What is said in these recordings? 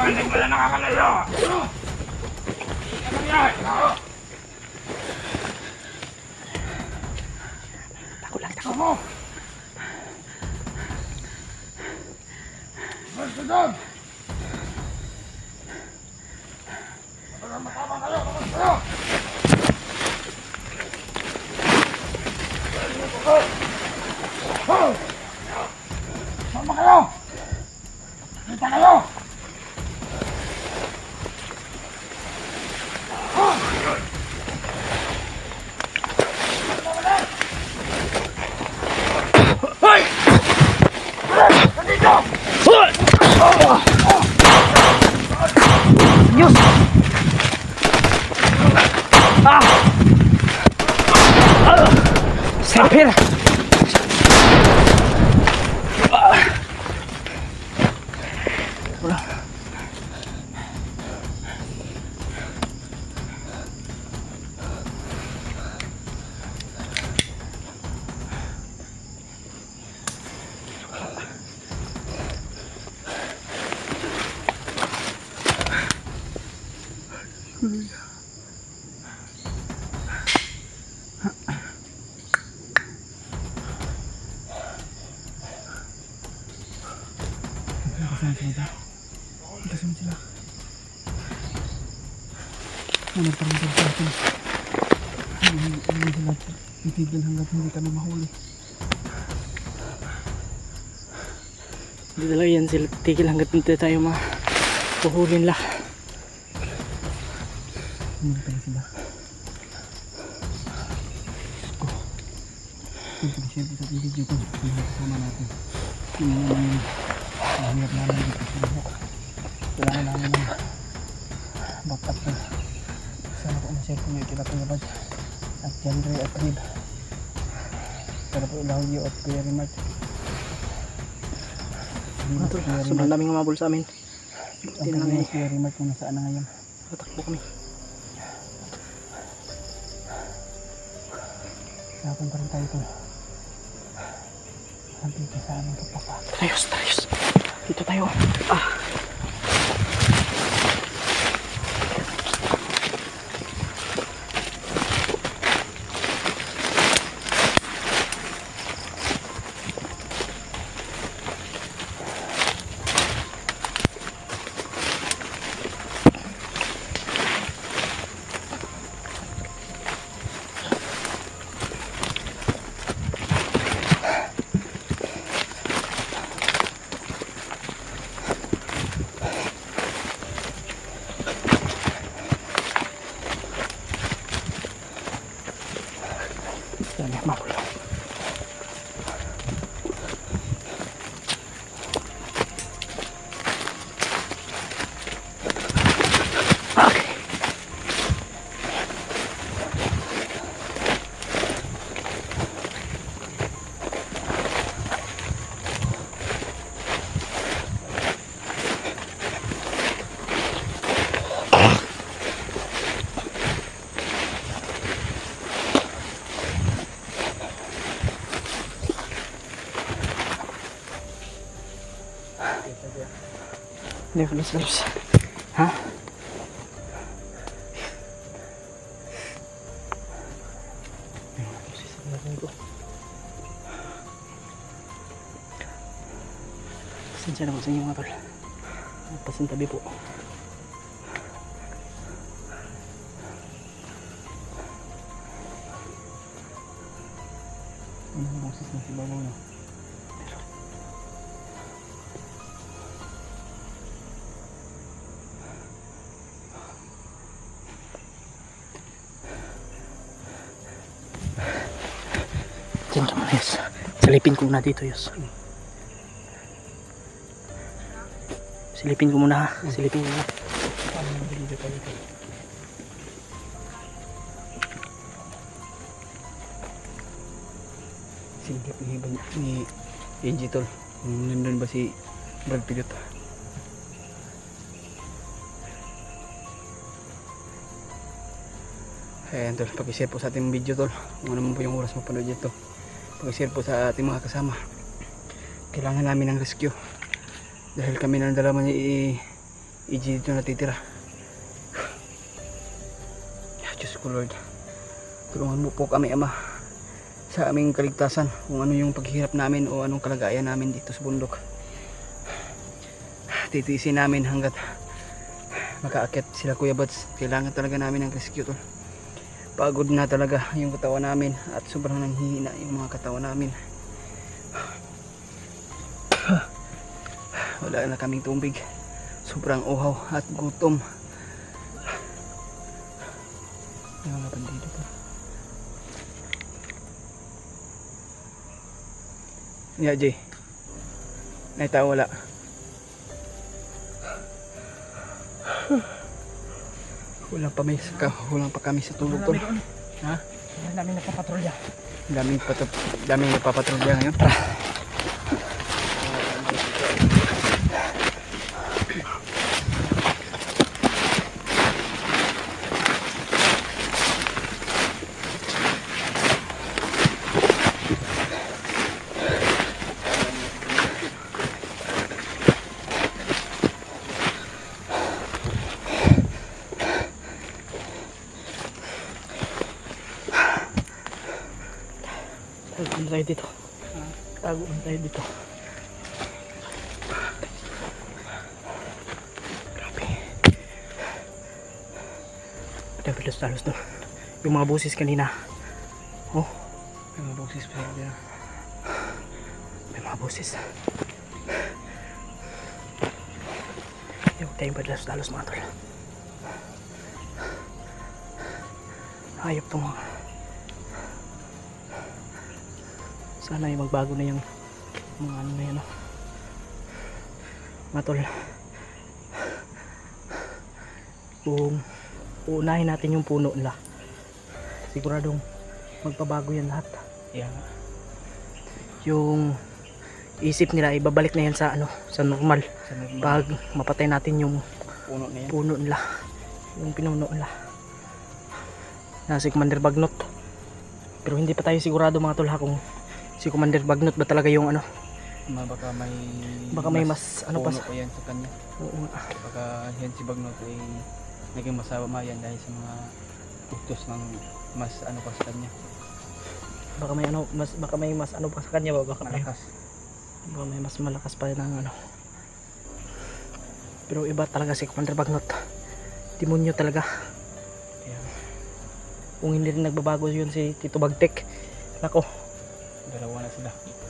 Hindi mo na nakakalayo! Tako lang, tako mo! Basta doon! Matapang kayo! Tapos kayo! Sama kayo! Kita kayo! Sapir. Kasama sila. Nagparamdam sa atin. Hindi sila titigil hanggat hindi kami mahuli. Hindi talaga yan sila titigil hanggat hindi tayo mapuhulin lah. Hindi pala sila. Siyempre sa ating video ito. Kasama natin. Hindi naman mahirap namin dito sa buhok. Kailangan namin ng backup na. Sana po ma-share ko yung kinapangabad at Jandre at Rib. Sana po ilahugyo at Kuya Rimart. Sobrang daming umabol sa amin. Ang pagkakas Kuya Rimart kung nasaan na ngayon. Tatakbo kami. Nakapun pa rin tayo ito. Nandito sa aming kapapa. Trayos. Dito tayo. Dalos. Ha? Pasensya na po sa inyo mga tol. Pasintabi po. Ang boses na si Babaw na. Diyan ka muna, Yos. Silipin ko muna dito, Yos. Silipin ko muna, ha. Silipin ko muna. Silip ni AJ tol. Nandun ba si Brad Pitt? Ayan tol, pag-share po sa ating video tol. Kung ano man po yung oras mapanood dito. Pag-share po sa ating mga kasama. Kailangan namin ng rescue. Dahil kami na dalawa ni AJ dito natitira. Diyos ko Lord. Tulungan mo po kami Ama sa aming kaligtasan. Kung ano yung paghihirap namin o anong kalagayan namin dito sa bundok. Titiisin namin hanggat makaakyat sila Kuya Buds. Kailangan talaga namin ng rescue tol. Pagod na talaga yung katawan namin at sobrang nanghihina yung mga katawan namin. Wala na kaming tubig. Sobrang uhaw at gutom. Yung mga bandido to. Yeah, Jay. Naitaw wala. Kulang pa kami sa tulog tol. Ha? Daming nagpapatrolya. Daming nagpapatrolya ngayon. Tago na tayo dito. Tago na tayo dito. Grabe. Grabe talos doon. Yung mga busis kanina. Oh. May mga boses pa rin. May mga busis. Yung tayong padalos-dalos mga tol. Hayop itong mga. Sana yung magbago na yung mga ano na yan, mga tol. Kung uunahin natin yung puno nila, siguradong magpabago yan lahat. Yeah. Yung isip nila ibabalik na yan sa ano, sa normal. Pag mapatay natin yung puno nila, yung pinuno nila na si Commander Bagnot. Pero hindi pa tayo sigurado mga tol ha, kung si Commander Bagnot ba talaga yung ano. Baka may mas ano pa sa yan sa kanya. Oo. Baka yan si Bagnot ay naging masama yan dahil sa mga utos ng mas ano pa sa kanya. Baka may mas ano pa sa kanya ba? Baka may mas malakas pa ng ano. Pero iba talaga si Commander Bagnot. Demonyo talaga. Yeah. Kung hindi rin nagbabago yun si Tito Bagtek, nako.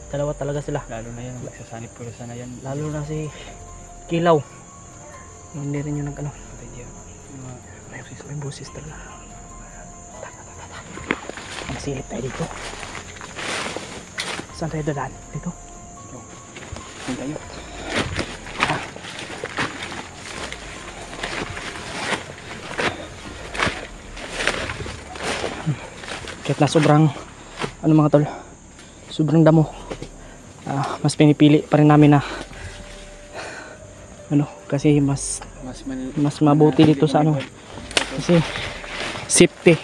Dalawa talaga sila. Lalo na yan, magsasanip ko sana yan. Lalo na si Kilaw. Hindi rin yung nag-ano. May busis talaga. Masilip tayo dito. Saan tayo dadaan? Dito? Saan tayo? Kahit na sobrang ano mga tol, sobrang damo, mas pinipili pa rin namin na ano, kasi mas mabuti dito sa ano, kasi safety.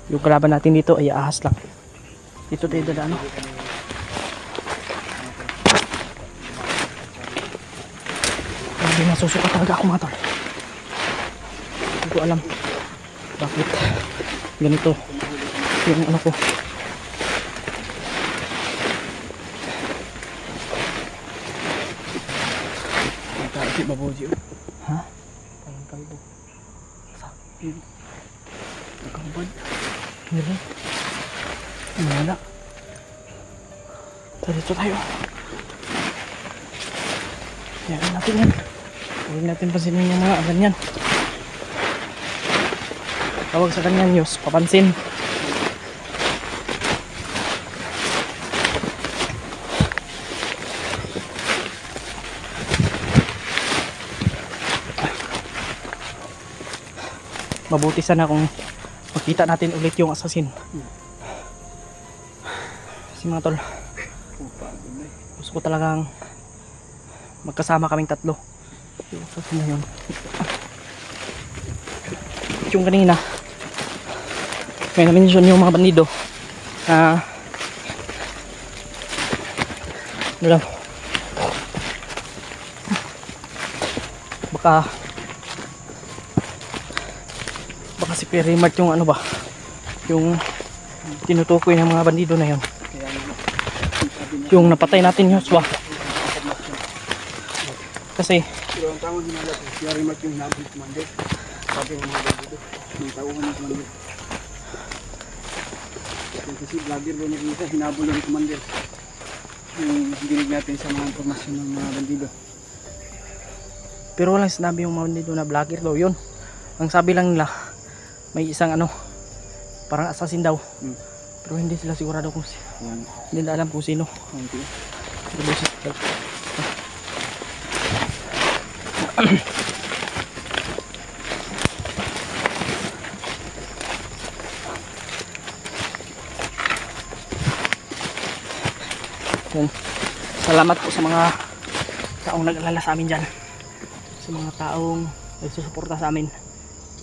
Yung kalaban natin dito ay ahas lang. Dito tayo dadaan, ano. Grabe, nasusuka talaga ako mga tol. Hindi ko alam bakit ganito yung ano ko. Si Baboji. Ha? Parang kalbo. Sakit. Nagkakabad. Hindi. Wala. Dito tayo. Yan natin yan. Huwag natin pansinin yung mga ganyan. Tawag sa kanya news, papansin. Mabuti sana kung makita natin ulit yung assassin. Kasi mga tol, gusto ko talagang magkasama kaming tatlo. Yung assassin na yun. Yung kanina may na-mention yung mga bandido na ano lang, baka si Perry Mart yung ano ba, yung tinutukoy ng mga bandido na yun, yung napatay natin yung Joshua. Kasi pero ang tawag nila si Perry Mart yung hinabol ni Commander. Sabi ng mga bandido, may tauhan ng Commander. Kasi vlogger ba niya isa, hinabol ng Commander. Yung dinig natin sa mga informasyon ng mga bandido. pero walang sinabi yung mga bandido na vlogger daw yun. Ang sabi lang nila may isang ano, parang assassin daw. Pero hindi sila sigurado kung hindi nila alam kung sino. Okay. Salamat po sa mga taong nag-alala sa amin dyan, sa mga taong nagsusuporta sa amin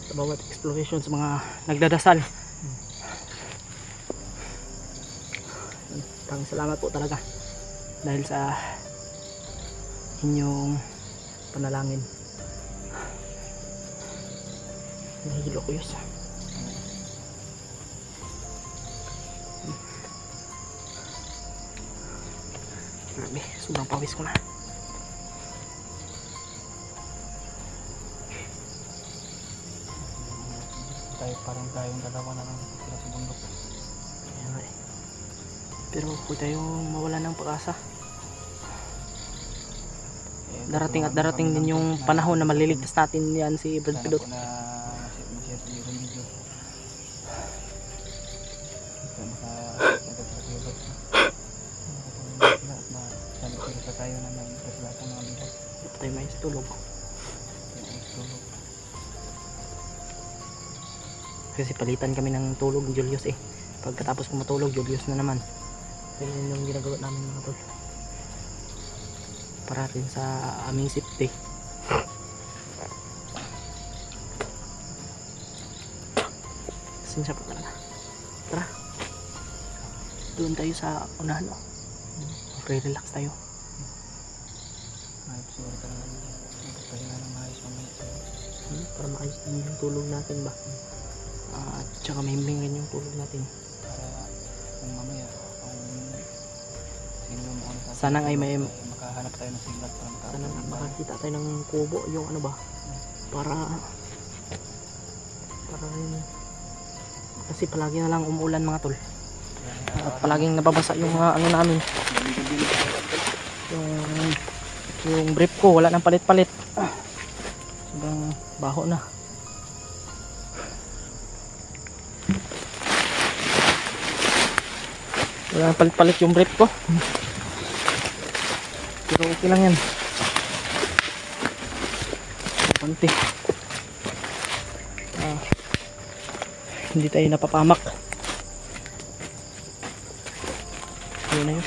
sa bawat exploration, sa mga nagdadasal. Salamat po talaga dahil sa inyong panalangin. Nahihilo ko yun. Grabe, sobrang pawis ko na. Parang tayong dalawa na lang sila sa bundok. Ayan, eh. Pero huwag tayong mawala ng pag-asa. Darating at darating din yung panahon na maliligtas natin yan si Brad Pidot. Sana po na ma-share po yung video. Magagod sa Pidot. Sana po sa tayo na nag-ipas lahat ng mga bigat. Ito tayo may tulog. Kasi palitan kami ng tulog ni Julius eh. Pagkatapos ko matulog, Julius na naman. Kaya yun yung ginagawa namin mga tol. Para rin sa aming safety. Sinsya po talaga. Tara. Doon tayo sa unahan. Oh. Relax tayo. Ayos siguro talaga. Magpahinga ng ayos mamaya. Para maayos din yung tulog natin ba. At saka mahimbingan yung tulog natin. Para kung mamaya sino mo sana ay may makahanap tayo ng sigat para sana makakita tayo ng kubo, yung ano ba, para rin, kasi palagi na lang umuulan mga tol at palaging nababasa yung mga ano namin, yung brief ko wala nang palit-palit, sobrang baho na. Wala nang palit-palit yung brief ko. Pero okay lang yan. Panti. Hindi tayo napapamak. Yun na yun.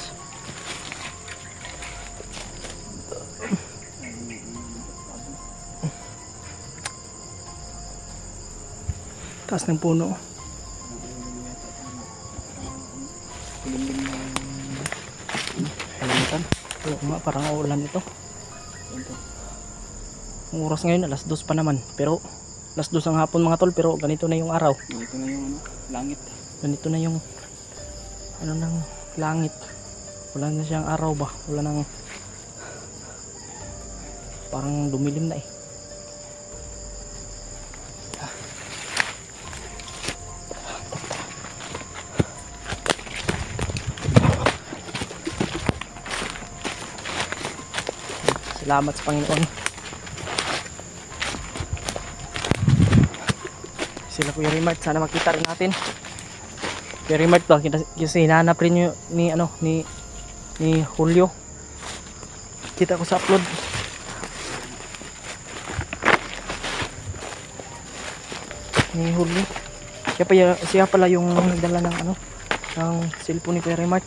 Taas ng puno. Kalimutan. Oo nga, parang uulan ito. Ang oras ngayon alas 2 pa naman, pero alas 2 ang hapon mga tol, pero ganito na yung araw. Ito na yung ano, langit. Ganito na yung ano ng langit. Wala na siyang araw ba? Wala nang parang dumilim na eh. Salamat sa Panginoon. Sila Kuya Rimart, sana makita rin natin. Kuya Rimart ba? Kasi hinahanap rin nyo ni Julio. Kita ko sa upload. Ni Julio. Siya pala yung nagdala ng ng cellphone ni Kuya Rimart.